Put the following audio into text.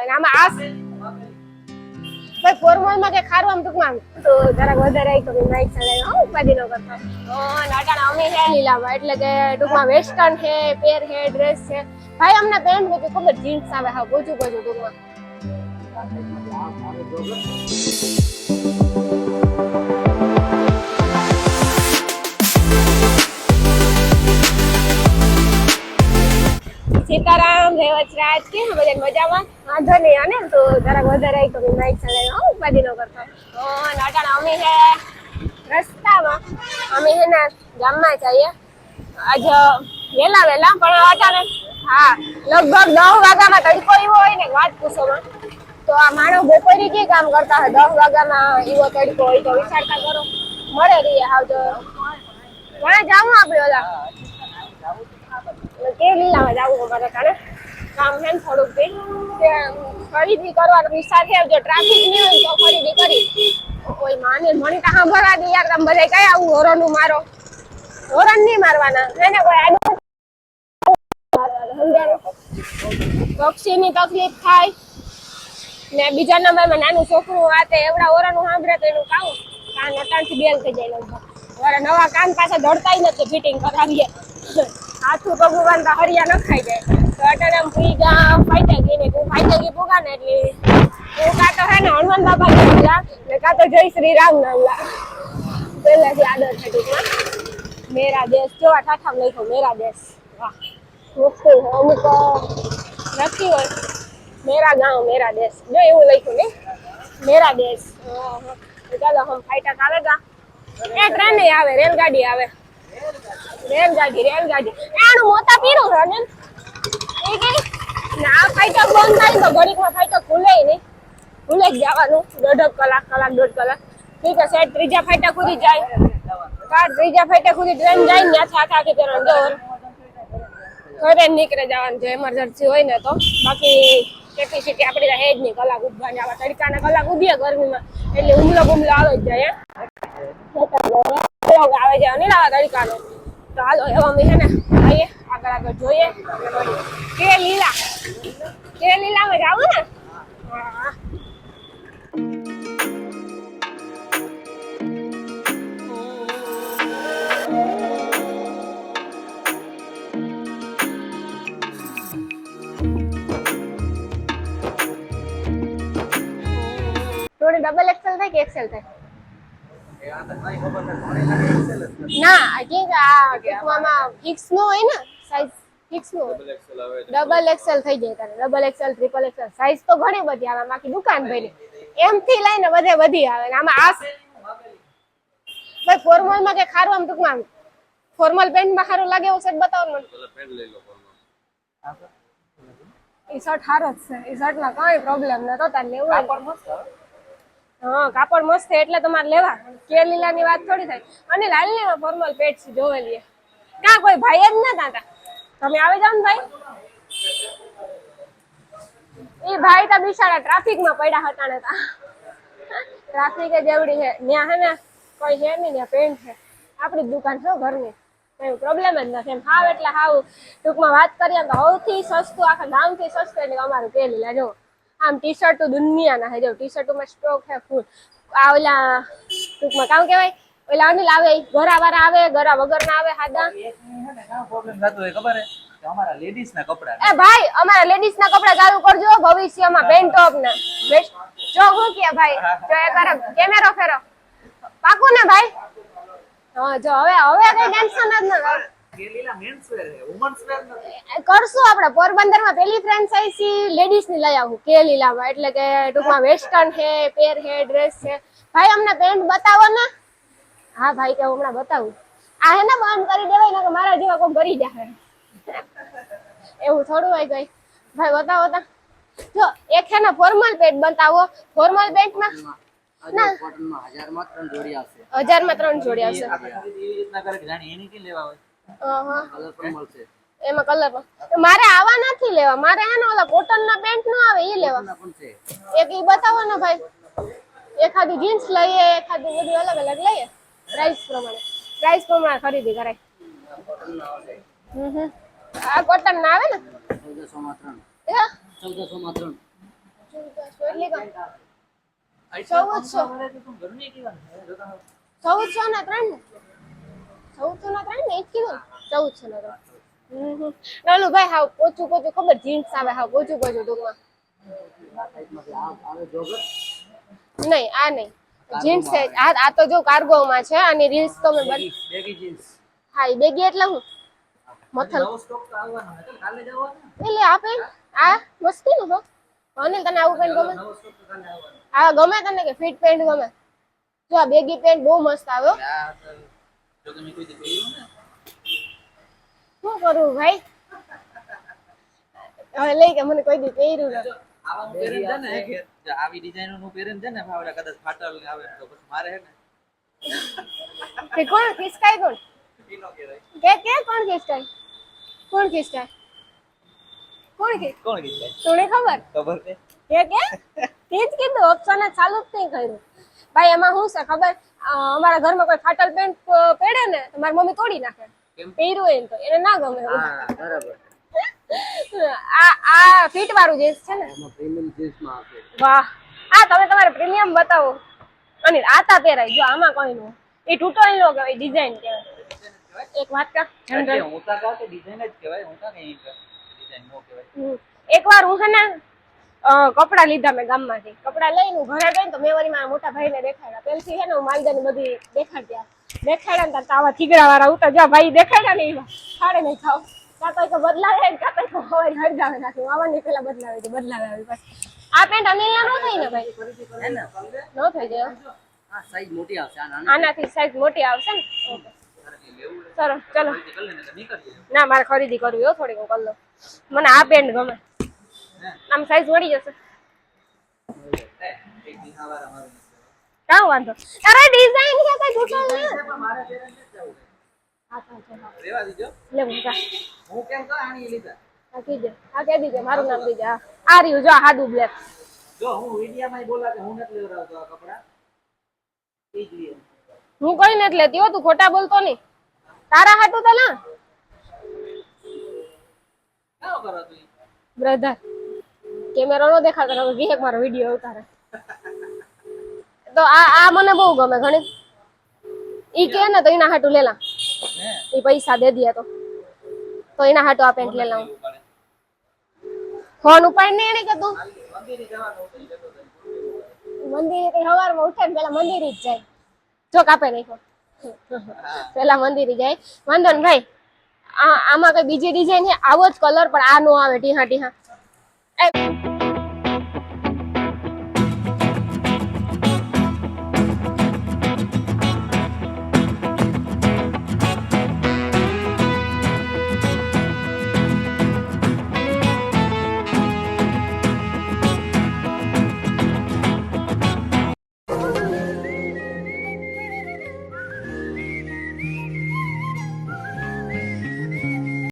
આમાં આ ભાઈ ફોર્મલ માં કે ખારું આમ ટૂંકમાં તો જરાક વધારે આવી તો માઈક ચલાવ્યો ઉપાધિ ન કરતો નાટાણા અમે હે લીલામાં એટલે કે ટૂંકમાં વેસ્ટર્ન છે પેર છે ડ્રેસ છે ભાઈ અમને પેન્ટ બધું ખબર જીન્સ આવે હા બોજું ટૂંકમાં સીતારામ રેવચરાજ કે બધા મજામાં વાંધો નહીં આને તો જરાક વધારે આવી તો માઈક ચલાવ્યો ઉપાધિ ન કરતો નાટાણા અમે હે રસ્તામાં અમે હે ને ગામમાં જઈએ આજ વેલા પણ અટાણે હા લગભગ 10 વાગ્યામાં તડકો એવો હોય ને વાત પૂછોમાં તો આ માણસ બપોરે કે કામ કરતા હોય 10 વાગ્યામાં એવો તડકો હોય તો વિચારતા કરો મળે રહીએ હાવ તો વાં જાવું આપણે ઓલા કે લીલામાં જાવું અમારે કારણે કામ છે ને થોડુંક કે ખરીદી કરવાનો વિચાર છે જો ટ્રાફિક નહીં હોય તો ખરીદી કરી કોઈ માને મને તો સાંભળવા દે યાર તમે બધા કઈ આવું હોરનું મારો હોરન નહીં મારવાના એને કોઈ આડું પક્ષીની તકલીફ થાય ને બીજા નંબરમાં નાનું છોકરું વાતે એવડા ઓરાનું સાંભળે તો એનું કામ કાન અટાણથી બેલ થઈ જાય લગભગ મારા નવા કાન પાછા દોડતાય નથી ફિટિંગ કરાવીએ હાથું ભગવાન તો હરિયા ન ખાઈ જાય તો અટાણે પૂગા ફાઈટા ગઈ ને તું ફાઈટા ગઈ પૂગા ને એટલે તું કાં તો હે ને હનુમાન બાબા નામલા ને કાં તો જય શ્રી રામ નામલા પહેલાથી આદત છે ટૂંકમાં મેરા દેશ જોવા ઠાઠામાં લખ્યો મેરા દેશ વાહ મુશ્કેલ અમુક લખી હોય मेरा गांव मेरा देश जो એવું લખ્યું ને मेरा देश ચાલો હમ ફાઈટા આવેગા એ ટ્રેન આવે રેલગાડી આવે રેલગાડી આનું મોટા પીરું છે ને એ કે ના ફાઈટા બંધ થાય તો ઘડીકમાં ફાઈટા ખુલે નહીં ખુલે જ જવાનું દોઢ કલાક 1.5 કલાક ઠીક છે ત્રીજા ફાઈટા ખુલી જાય ત્રીજા ફાઈટા ખુલી ટ્રેન જાય ને ત્યાંથી આખી ટ્રેન દોર ઘરે નીકળે જવાનું છે એમરજન્સી હોય ને તો બાકી કેપેસિટી આપણી રહે જ નહીં કલાક ઉભવાની આવા તડકાના કલાક ઉભીએ ગરમીમાં એટલે હુમલો આવે જ જાય આવે છે અને આવા તડકાનો તો હાલો એવા અમે છે ને આવીએ આગળ જોઈએ કે લીલામાં જાવું ને હા થોડી ડબલ એક્સેલ થાય કે એક્સેલ થાય ના આઈ થિંક આ ટૂંકમાં ફિક્સ નો હોય ને સાઈઝ ફિક્સ નો ડબલ એક્સેલ થઈ જાય તારે double XL triple XL size તો ઘણી બધી આવે બાકી દુકાન ભરી એમ થી લઈને બધે બધી આવે આમાં આ ભાઈ ફોર્મલ માં કે ખારું આમ ટૂંકમાં ફોર્મલ પેન્ટ માં ખારું લાગે એવું સેટ બતાવો મને પેન્ટ લઈ લો ફોર્મલ ઈ શર્ટ હારો જ છે ઈ શર્ટ માં કઈ પ્રોબ્લેમ નતો તાર લેવું કાપડ મસ્ત હા કાપડ મસ્ત એટલે તમારે લેવા કે લીલાની વાત થોડી થાય અને લાલની ફોર્મલ પેન્ટ જોવેલી ના કોઈ ભાઈ જ ના હતા તમે આવી જાવ ને ભાઈ એ ભાઈ તો બિચારા ટ્રાફિક માં પડ્યા હતા ને ટ્રાફિક જ એવડી છે ત્યાં હે ને કોઈ છે નહીં ત્યાં પેન્ટ છે આપણી દુકાન છે ઘરની કઈ પ્રોબ્લેમ જ નથી એમ હાવ એટલે હાવ ટૂંકમાં વાત કરીએ તો સૌથી સસ્તું આખા ગામથી સસ્તું એટલે અમારું કે લીલા જો આમ ટી શર્ટ તો દુનિયાના હે જો ટી શર્ટોમાં સ્ટોક હે ફૂલ આ ઓલા ટૂંકમાં કામ કહેવાય ઓલા અનિલ આવે ગરા વાળા આવે ગરા વગરના આવે હાદા પ્રોબ્લેમ થતો હોય ખબર હે કે અમારા લેડીઝ ના કપડા એ ભાઈ અમારા લેડીઝ ના કપડા ચાલુ કરજો ભવિષ્યમાં પેન્ટ ટોપ ને બેસ્ટ જો હું કે ભાઈ જો એક વાર કેમેરો ફેરો પાકું ને ભાઈ હા જો હવે કઈ ટેન્શન જ ન કેલીલા મેન્સ વેર હે વુમન્સ વેર નથી કરશું આપણે પોરબંદરમાં પેલી ફ્રેન્ચાઇઝી લેડીઝ ની લઈ આવું કે લીલામાં એટલે કે ટૂંકમાં વેસ્ટર્ન છે પેર છે ડ્રેસ છે ભાઈ અમને પેન્ટ બતાવો ને હા ભાઈ કે હમણાં બતાવું આ હે ને બંધ કરી દેવાય ને કે મારા જેવા કોઈ ભરી જાય એવું થોડું હોય ગઈ ભાઈ બતાવો તો જો એક છે ને ફોર્મલ પેન્ટ બતાવો ફોર્મલ પેન્ટમાં ના કોટનમાં 1000 માં 3 જોડી આવશે 1000 માં 3 જોડી આવશે એવી રીતના કરે કે જાણી એની કે લેવા હોય કલર પણ મળશે એમાં કલર મારે આવા નથી લેવા મારે હે ને ઓલા કોટન ના પેન્ટ નો આવે ઈ લેવા એક ઈ બતાવો ને ભાઈ એખાદી જીન્સ લઈએ એખાદી બધી અલગ અલગ લઈએ પ્રાઇસ પ્રમાણે ખરીદી કરાય આ કોટન ના આવે ને 1400 માં 3 હે 1400 માં 3 એટલી કમ આટલા 1400. પંખા વડે તો તું ઘરની કેવાનું છે જોતા હોવ. 1400 ના 3 ને 1400 ના 3 ને 1 કીધું 1400 ના 3. નાલું ભાઈ હાવ પોચું પોચું ખબર જીન્સ આવે હાવ પોચું પોચું ટૂંકમાં. આ સાઈડમાંથી આવે જોગર નહીં આ નહીં જીન્સ છે આ તો જો કાર્ગોમાં છે અને રીલ્સ તો મેં બેગી જીન્સ હા ઈ બેગી એટલે હું મથલ નવો સ્ટોક તો આવવાનો છે કાલે જ આવવાનો ને એટલે આ પેન્ટ આ મસ્તી નું છો અનિલ તને આવું પેન્ટ ગમે નવો સ્ટોક તો કાલે આવવાનો આ ગમે તને કે ફિટ પેન્ટ ગમે જો આ બેગી પેન્ટ બહુ મસ્ત આવ્યો આ તો જો તમે કોઈ દી પહેર્યું ને શું કરું ભાઈ હવે લઈ કે મને કોઈ દી પહેર્યું જો આવા હું પહેરીને છે ને ઘેર જો આવી ડિઝાઇનો નું પહેરીને છે ને ભાવડા કદાચ ફાટલ ને આવે તો પછી મારે હે ને કે કોણ ખિસકાય કોણ ઈનો કહેવાય કે કોણ ખિસકાય કોણ ખિસકાય કોણ કે કોણ કીધું તને ખબર ખબર છે કે તે જ કીધું ઓપ્શન જ ચાલુ જ નહીં કર્યું ભાઈ એમાં શું છે ખબર અમારા ઘરમાં કોઈ ફાટલ પેન્ટ પહેરે ને તો મારી મમ્મી તોડી નાખે કેમ? પહેર્યું હોય ને તો એને ના ગમે હા બરાબર આ ફિટ વાળું જીન્સ છે ને એમાં પ્રીમિયમ જીન્સ માં આવશે વાહ આ તમે તમારે પ્રીમિયમ બતાવો અને આતા પહેરાય જો આમાં કોઈ નો એ ટ્યુટોરિયલ નો કહેવાય ડિઝાઇન કહેવાય એક વાત કા એટલે હું તા કહું કે ડિઝાઇન જ કહેવાય હું તા કઈ ડિઝાઇન નો કહેવાય એકવાર હું છે ને કપડા લીધા મેં ગામમાંથી કપડા લઈને હું ઘરે ગઈ ને તો મેં વળી મારા મોટા ભાઈને દેખાડ્યા પેલથી છે ને હું માલદાની બધી દેખાડ્યા ને તો આવા થીગડા વાળા ઉતા જા ભાઈ દેખાડ્યા ને એવા ખાડે નહીં ખાવ કાતો કે બદલાવે ને કાતો કે હવાઈ હરગાવે નાખું આવવાની પેલા બદલાવે આવી પાછી આ પેન્ટ અનિલના નો થઈ ને ભાઈ હે ને નો થઈ જાય આ સાઈઝ મોટી આવશે આ નાની આનાથી સાઈઝ મોટી આવશે ને ઓકે લેવું સરસ ચલો કર લે ને નીકળજે ના મારે ખરીદી કરવી હો થોડી હું કરી લઉં મને આ પેન્ટ ગમે આમ સાઈઝ વળી જશે એક દી હવારા મારું કાં વાંધો અરે ડિઝાઇન છે કઈ ટૂટલ ને પણ મારે પેરેન્ટ જ જવું આ તો છે હા. રેવા દીજો લે મુકા હું કેમ તો આણી લીધા આ કીજે આ કહી દીજે મારું નામ દીજે આ રહ્યું જો આ હાડું બ્લેક જો હું વિડિયામાં બોલા કે હું નથી લેવડાવતો આ કપડા ઈ જ લે હું કઈ નથી લેતી હો તું ખોટા બોલતો નહીં તારા હાટું તો ના કાવ કરો તું બ્રધર કેમેરો નો દેખાતો હવે વિહેક મારો વિડિયો ઉતારે તો આ મને બહુ ગમે ઘણી ઈ કે ને તો એના હાટું લેલા હે ઈ પૈસા દે દિયા તો એના હાટું આ પેન્ટ લેલા હું ફોન ઉપાડ ને એને કે તું મંદિરે જવાનું હતું ઈ જતો હતો મંદિરે કઈ સવારમાં ઉઠે ને પેલા મંદિરે જ જાય જો કાપે નાખો પેલા મંદિરે જાય વાંધો ને ભાઈ આમાં કઈ બીજી ડિઝાઇન છે આવો જ કલર પણ આ નો આવે ટીહા ટીહા